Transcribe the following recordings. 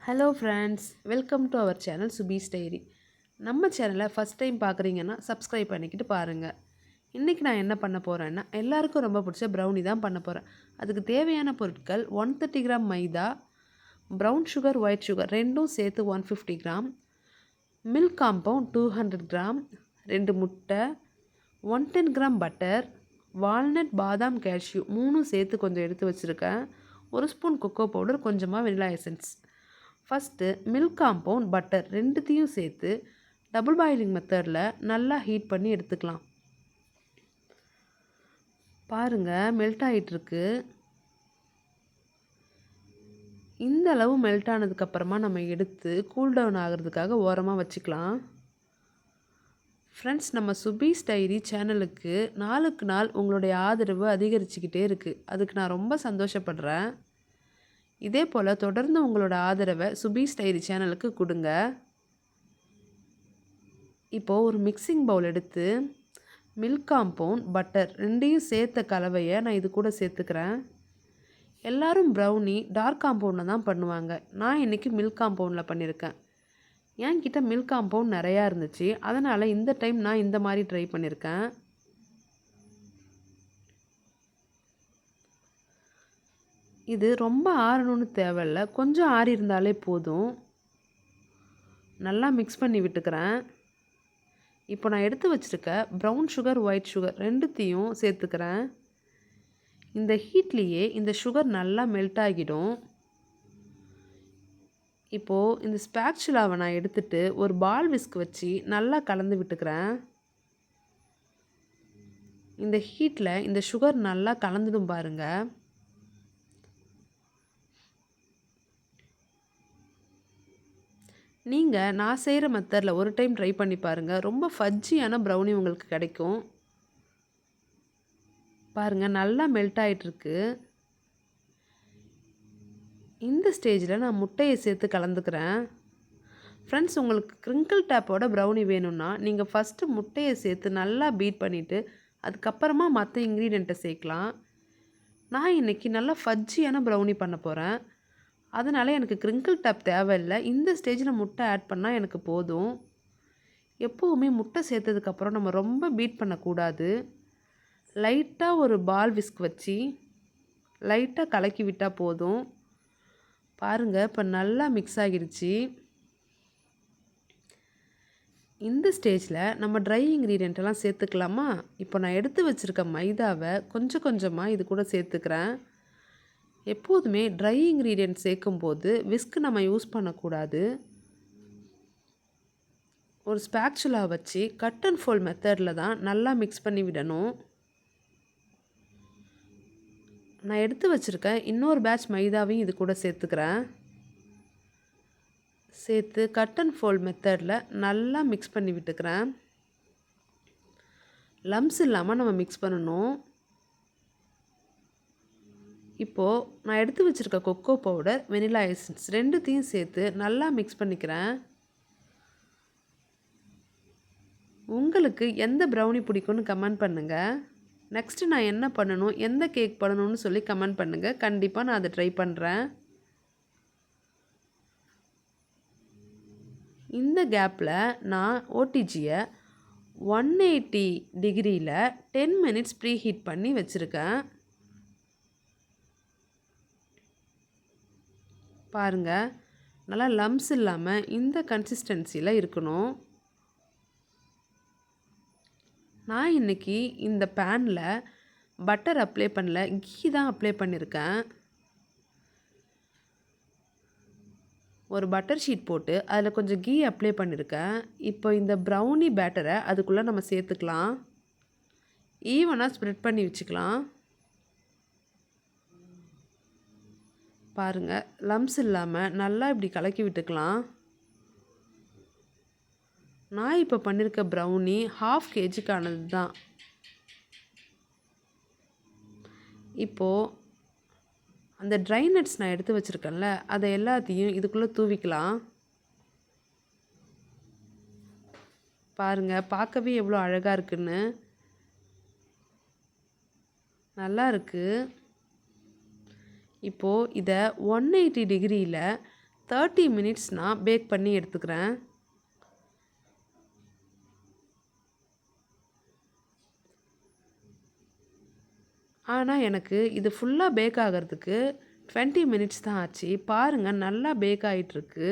Hello friends, welcome to our channel Subi's diary. நம்ம சேனலை first time பார்க்குறீங்கன்னா சப்ஸ்கிரைப் பண்ணிக்கிட்டு பாருங்கள். இன்றைக்கி நான் என்ன பண்ண போகிறேன்னா, எல்லாருக்கும் ரொம்ப பிடிச்ச ப்ரௌனி தான் பண்ண போகிறேன். அதுக்கு தேவையான பொருட்கள் 130 கிராம் மைதா, ப்ரௌன் சுகர், ஒயிட் சுகர் ரெண்டும் சேர்த்து 150 கிராம், மில்க் காம்பவுண்ட் 200 கிராம், 2 முட்டை, 110 கிராம் பட்டர், வால்நட், பாதாம், கேஷ்யூ 3 சேர்த்து கொஞ்சம் எடுத்து வச்சுருக்கேன், 1 ஸ்பூன் கொக்கோ பவுடர், கொஞ்சமாக vanilla essence. First milk compound, butter ரெண்டுத்தையும் சேர்த்து டபுள் பாயிலிங் மெத்தடில் நல்லா ஹீட் பண்ணி எடுத்துக்கலாம். பாருங்கள், மெல்ட் ஆகிட்டுருக்கு. இந்த அளவு மெல்ட் ஆனதுக்கப்புறமா நம்ம எடுத்து கூல் டவுன் ஆகிறதுக்காக ஓரமாக வச்சுக்கலாம். ஃப்ரெண்ட்ஸ், நம்ம சுபீஸ் டைரி சேனலுக்கு நாளுக்கு நாள் உங்களுடைய ஆதரவு அதிகரிச்சுக்கிட்டே இருக்குது. அதுக்கு நான் ரொம்ப சந்தோஷப்படுறேன். இதே போல் தொடர்ந்து உங்களோட ஆதரவை சுபீஸ் டைரி சேனலுக்கு கொடுங்க. இப்போது ஒரு மிக்சிங் பவுல் எடுத்து மில்க் காம்பவுண்ட், பட்டர் ரெண்டையும் சேர்த்த கலவையை நான் இது கூட சேர்த்துக்கிறேன். எல்லோரும் ப்ரௌனி டார்க் காம்பவுண்டில் தான் பண்ணுவாங்க. நான் இன்றைக்கி மில்க் காம்பவுண்டில் பண்ணியிருக்கேன். என்கிட்ட மில்க் காம்பவுண்ட் நிறையா இருந்துச்சு, அதனால் இந்த டைம் நான் இந்த மாதிரி ட்ரை பண்ணியிருக்கேன். இது ரொம்ப ஆறணும்னு தேவையில்லை, கொஞ்சம் ஆறி இருந்தாலே போதும். நல்லா மிக்ஸ் பண்ணி விட்டுக்கிறேன். இப்போ நான் எடுத்து வச்சுருக்க ப்ரௌன் சுகர், ஒயிட் சுகர் ரெண்டுத்தையும் சேர்த்துக்கிறேன். இந்த ஹீட்லேயே இந்த சுகர் நல்லா மெல்ட் ஆகிடும். இப்போது இந்த ஸ்பேட்சுலாவை நான் எடுத்துகிட்டு ஒரு பால் விஸ்க் வச்சு நல்லா கலந்து விட்டுக்கிறேன். இந்த ஹீட்டில் இந்த சுகர் நல்லா கலந்துடும் பாருங்கள். நீங்கள் நான் செய்கிற மெத்தடில் ஒரு டைம் ட்ரை பண்ணி பாருங்கள். ரொம்ப ஃபஜ்ஜியான ப்ரௌனி உங்களுக்கு கிடைக்கும். பாருங்கள், நல்லா மெல்ட் ஆகிட்டுருக்கு. இந்த ஸ்டேஜில் நான் முட்டையை சேர்த்து கலந்துக்கிறேன். ஃப்ரெண்ட்ஸ், உங்களுக்கு கிரிங்கிள் டேப்போட ப்ரௌனி வேணும்னா நீங்கள் ஃபஸ்ட்டு முட்டையை சேர்த்து நல்லா பீட் பண்ணிவிட்டு அதுக்கப்புறமா மற்ற இன்க்ரீடியண்ட்டை சேர்க்கலாம். நான் இன்றைக்கி நல்லா ஃபஜ்ஜியான ப்ரௌனி பண்ண போகிறேன். அதனால் எனக்கு கிரிங்கிள் டேப் தேவையில்லை. இந்த ஸ்டேஜில் முட்டை ஆட் பண்ணால் எனக்கு போதும். எப்போவுமே முட்டை சேர்த்ததுக்கப்புறம் நம்ம ரொம்ப பீட் பண்ணக்கூடாது. லைட்டாக ஒரு பால் விஸ்க் வச்சு லைட்டாக கலக்கி விட்டால் போதும். பாருங்கள், இப்போ நல்லா மிக்ஸ் ஆகிடுச்சு. இந்த ஸ்டேஜில் நம்ம ட்ரை இன்க்ரீடியண்ட்டெல்லாம் சேர்த்துக்கலாமா? இப்போ நான் எடுத்து வச்சுருக்க மைதாவை கொஞ்சம் கொஞ்சமாக இது கூட சேர்த்துக்கிறேன். எப்போதுமே ட்ரை இன்க்ரீடியன்ட் சேர்க்கும்போது விஸ்க் நம்ம யூஸ் பண்ணக்கூடாது. ஒரு ஸ்பேட்சுலா வச்சு கட் அண்ட் ஃபோல்ட் மெத்தடில் தான் நல்லா மிக்ஸ் பண்ணி விடணும். நான் எடுத்து வச்சுருக்கேன் இன்னொரு பேட்ச் மைதாவையும் இது கூட சேர்த்துக்கிறேன். சேர்த்து கட் அண்ட் ஃபோல்ட் மெத்தடில் நல்லா மிக்ஸ் பண்ணி விட்டுக்கிறேன். லம்ஸ் இல்லாமல் நம்ம மிக்ஸ் பண்ணணும். இப்போது நான் எடுத்து வச்சுருக்க கொக்கோ பவுடர், வெனிலா எசன்ஸ் ரெண்டுத்தையும் சேர்த்து நல்லா மிக்ஸ் பண்ணிக்கிறேன். உங்களுக்கு எந்த ப்ரௌனி பிடிக்கும்னு கமெண்ட் பண்ணுங்கள். நெக்ஸ்ட்டு நான் என்ன பண்ணணும், எந்த கேக் பண்ணணும்னு சொல்லி கமெண்ட் பண்ணுங்கள். கண்டிப்பாக நான் அதை ட்ரை பண்ணுறேன். இந்த கேப்பில் நான் ஓடிஜியை 180 டிகிரியில் 10 மினிட்ஸ் ப்ரீ ஹீட் பண்ணி வச்சுருக்கேன். பாருங்கள், நல்லா லம்ஸ் இல்லாமல் இந்த கன்சிஸ்டன்சியில் இருக்கணும். நான் இன்றைக்கி இந்த பேனில் பட்டர் அப்ளை பண்ணல, கீ தான் அப்ளை பண்ணியிருக்கேன். ஒரு பட்டர் ஷீட் போட்டு அதில் கொஞ்சம் கீ அப்ளை பண்ணியிருக்கேன். இப்போ இந்த ப்ரௌனி பேட்டரை அதுக்குள்ளே நம்ம சேர்த்துக்கலாம். ஈவனாக ஸ்ப்ரெட் பண்ணி வச்சுக்கலாம். பாருங்கள், லம்ஸ் இல்லாமல் நல்லா இப்படி கலக்கி விட்டுக்கலாம். நான் இப்போ பண்ணியிருக்க ப்ரௌனி 1/2 kgக்கானது தான். இப்போது அந்த ட்ரை நட்ஸ் நான் எடுத்து வச்சுருக்கேன்ல, அதை எல்லாத்தையும் இதுக்குள்ளே தூவிக்கலாம். பாருங்கள், பார்க்கவே எவ்வளோ அழகாக இருக்குன்னு. நல்லா இருக்குது. இப்போது இதை 180 டிகிரியில் 30 மினிட்ஸ் நான் பேக் பண்ணி எடுத்துக்கிறேன். ஆனால் எனக்கு இது ஃபுல்லாக பேக் ஆகிறதுக்கு 20 மினிட்ஸ் தான் ஆச்சு. பாருங்கள், நல்லா பேக் ஆகிட்டுருக்கு.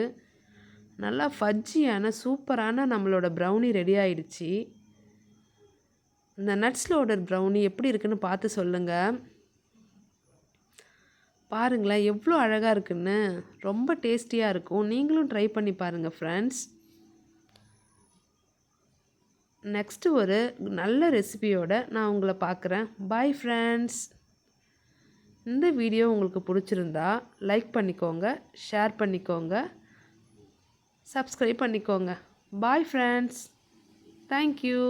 நல்லா ஃபஜ்ஜியான சூப்பரான நம்மளோட ப்ரௌனி ரெடி ஆயிடுச்சு. இந்த நட்ஸ் லோடட் ப்ரௌனி எப்படி இருக்குன்னு பார்த்து சொல்லுங்கள். பாருங்களேன் எவ்வளோ அழகாக இருக்குன்னு. ரொம்ப டேஸ்டியாக இருக்கும். நீங்களும் ட்ரை பண்ணி பாருங்கள் ஃப்ரெண்ட்ஸ். நெக்ஸ்ட்டு ஒரு நல்ல ரெசிபியோட நான் உங்களை பார்க்குறேன். Bye friends. இந்த வீடியோ உங்களுக்கு பிடிச்சிருந்தா லைக் பண்ணிக்கோங்க, ஷேர் பண்ணிக்கோங்க, சப்ஸ்கிரைப் பண்ணிக்கோங்க. Bye friends. தேங்க்யூ.